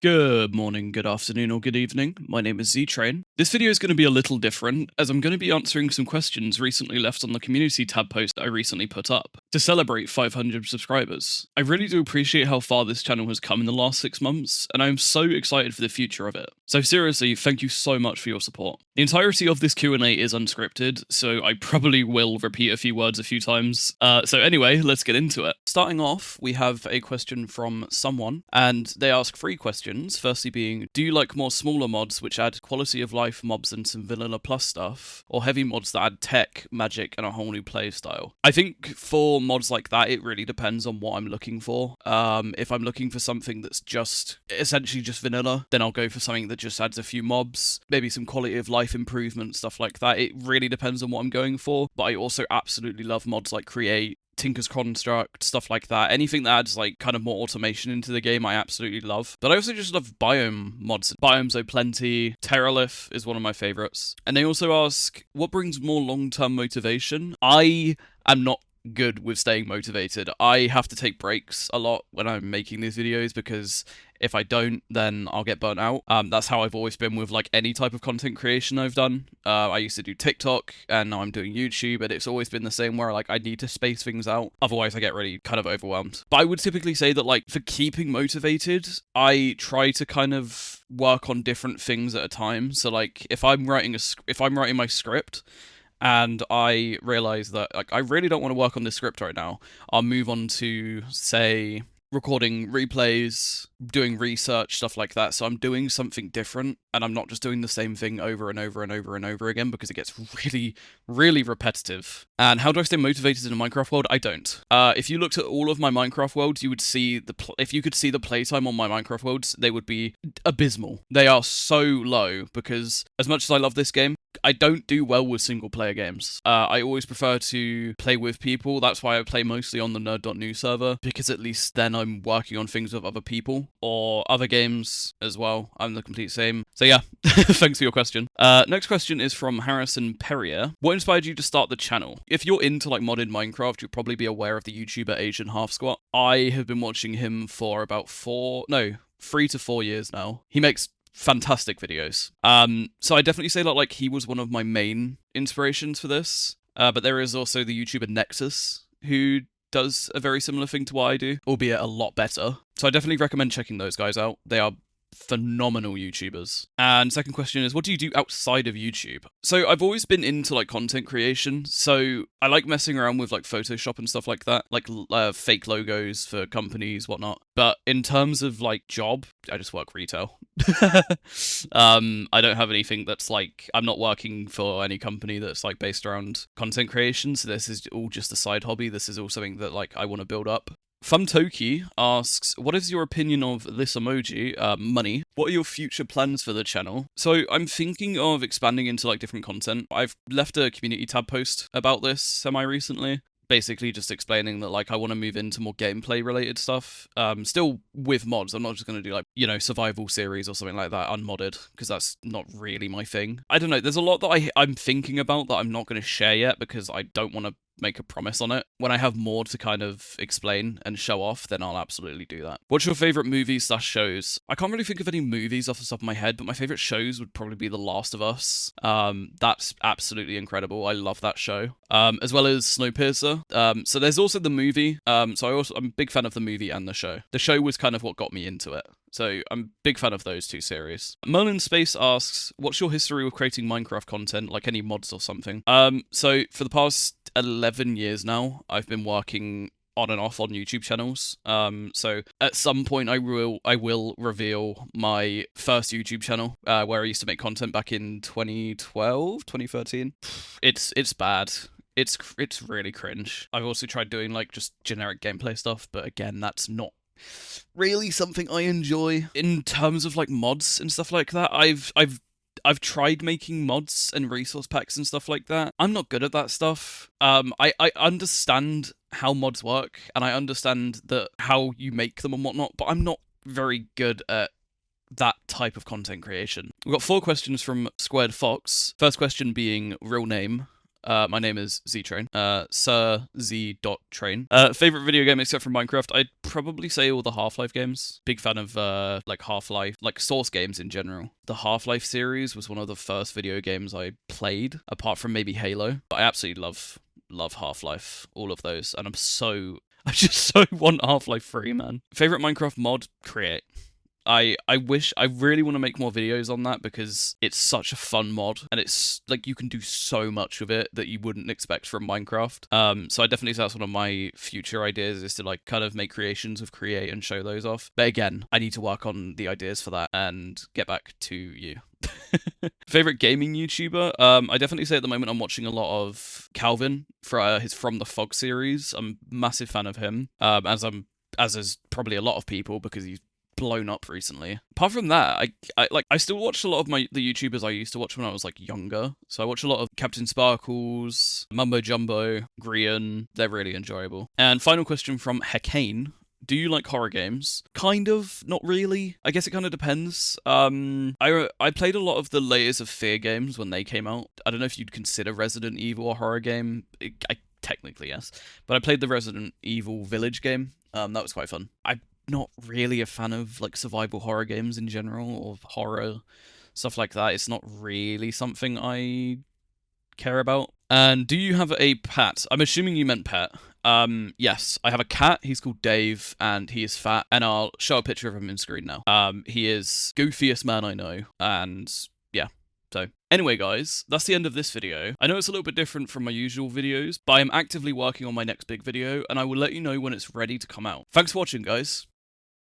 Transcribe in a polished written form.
Good morning, good afternoon, or good evening. My name is Z-Train. This video is going to be a little different, as I'm going to be answering some questions recently left on the community tab post I recently put up to celebrate 500 subscribers. I really do appreciate how far this channel has come in the last 6 months, and I'm so excited for the future of it. So seriously, thank you so much for your support. The entirety of this Q&A is unscripted, so I probably will repeat a few words a few times. So anyway, let's get into it. Starting off, we have a question from someone, and they ask 3 questions. Firstly being, do you like more smaller mods which add quality of life mobs and some vanilla plus stuff, or heavy mods that add tech, magic, and a whole new play style? I think for mods like that, it really depends on what I'm looking for. If I'm looking for something that's just essentially just vanilla, then I'll go for something that just adds a few mobs, maybe some quality of life improvement, stuff like that. It really depends on what I'm going for, but I also absolutely love mods like Create, Tinker's Construct, stuff like that. Anything that adds like kind of more automation into the game, I absolutely love. But I also just love biome mods. Biomes O'Plenty, Terralith is one of my favorites. And they also ask, what brings more long-term motivation? I am not good with staying motivated. I have to take breaks a lot when I'm making these videos because if I don't, then I'll get burnt out. That's how I've always been with like any type of content creation I've done. I used to do TikTok and now I'm doing YouTube, and it's always been the same where like I need to space things out. Otherwise I get really kind of overwhelmed. But I would typically say that like for keeping motivated, I try to kind of work on different things at a time. So like if I'm writing my script, and I realize that like I really don't want to work on this script right now, I'll move on to, say, recording replays, doing research, stuff like that. So I'm doing something different, and I'm not just doing the same thing over and over and over and over again, because it gets really, really repetitive. And how do I stay motivated in a Minecraft world? I don't. If you looked at all of my Minecraft worlds, you would see if you could see the playtime on my Minecraft worlds, they would be abysmal. They are so low, because as much as I love this game, I don't do well with single player games. I always prefer to play with people. That's why I play mostly on the p.nerd.nu server, because at least then I'm working on things with other people, or other games as well. I'm the complete same. So yeah, thanks for your question. Next question is from Harrison Perrier. What inspired you to start the channel? If you're into like modded Minecraft, you'll probably be aware of the YouTuber Asian Half Squat. I have been watching him for about 3 to 4 years now. He makes fantastic videos. So I definitely say that like he was one of my main inspirations for this. But there is also the YouTuber Nexus, who does a very similar thing to what I do, albeit a lot better. So I definitely recommend checking those guys out. They are phenomenal YouTubers. And second question is, what do you do outside of YouTube? So I've always been into like content creation, so I like messing around with like Photoshop and stuff like that, like fake logos for companies, whatnot. But in terms of like job, I just work retail. I don't have anything that's like, I'm not working for any company that's like based around content creation, so this is all just a side hobby. This is all something that like I want to build up. Fumtoki asks, what is your opinion of this emoji, money? What are your future plans for the channel? So I'm thinking of expanding into like different content. I've left a community tab post about this semi-recently, basically just explaining that like I want to move into more gameplay related stuff, still with mods. I'm not just going to do like, survival series or something like that unmodded, because that's not really my thing. I don't know, there's a lot that I'm thinking about that I'm not going to share yet, because I don't want to make a promise on it. When I have more to kind of explain and show off, then I'll absolutely do that. What's your favorite movies/shows? I can't really think of any movies off the top of my head, but my favorite shows would probably be The Last of Us. That's absolutely incredible. I love that show. As well as Snowpiercer. So there's also the movie. I'm a big fan of the movie and the show. The show was kind of what got me into it. So I'm a big fan of those two series. Merlin Space asks, what's your history with creating Minecraft content, like any mods or something? So for the past 11 years now, I've been working on and off on YouTube channels. So at some point I will reveal my first YouTube channel, where I used to make content back in 2012, 2013. It's bad. It's really cringe. I've also tried doing like just generic gameplay stuff, but again, that's not really something I enjoy. In terms of like mods and stuff like that, I've tried making mods and resource packs and stuff like that. I'm not good at that stuff. I understand how mods work, and I understand how you make them and whatnot, but I'm not very good at that type of content creation. We've got 4 questions from Squared Fox. First question being real name. My name is Z-Train. Sir Z. Train. Favorite video game except for Minecraft? I'd probably say all the Half-Life games. Big fan of like Half-Life, like Source games in general. The Half-Life series was one of the first video games I played, apart from maybe Halo. But I absolutely love Half-Life, all of those, and I just so want Half-Life 3, man. Favorite Minecraft mod? Create. I really want to make more videos on that because it's such a fun mod and it's like you can do so much with it that you wouldn't expect from Minecraft. So I definitely say that's one of my future ideas is to like kind of make creations of Create and show those off. But again, I need to work on the ideas for that and get back to you. Favorite gaming YouTuber? I definitely say at the moment I'm watching a lot of Calvin for his From the Fog series. I'm a massive fan of him. As is probably a lot of people because he's blown up recently. Apart from that, I still watch a lot of the YouTubers I used to watch when I was like younger. So I watch a lot of Captain Sparkles, Mumbo Jumbo, Grian. They're really enjoyable. And final question from Hekane. Do you like horror games? Kind of, not really. I guess it kind of depends. I played a lot of the Layers of Fear games when they came out. I don't know if you'd consider Resident Evil a horror game. Technically, yes. But I played the Resident Evil Village game. That was quite fun. I'm not really a fan of like survival horror games in general or horror stuff like that. It's not really something I care about. And do you have a pet? I'm assuming you meant pet. Yes, I have a cat. He's called Dave, and he is fat. And I'll show a picture of him in screen now. He is goofiest man I know, and yeah. So anyway, guys, that's the end of this video. I know it's a little bit different from my usual videos, but I am actively working on my next big video, and I will let you know when it's ready to come out. Thanks for watching, guys.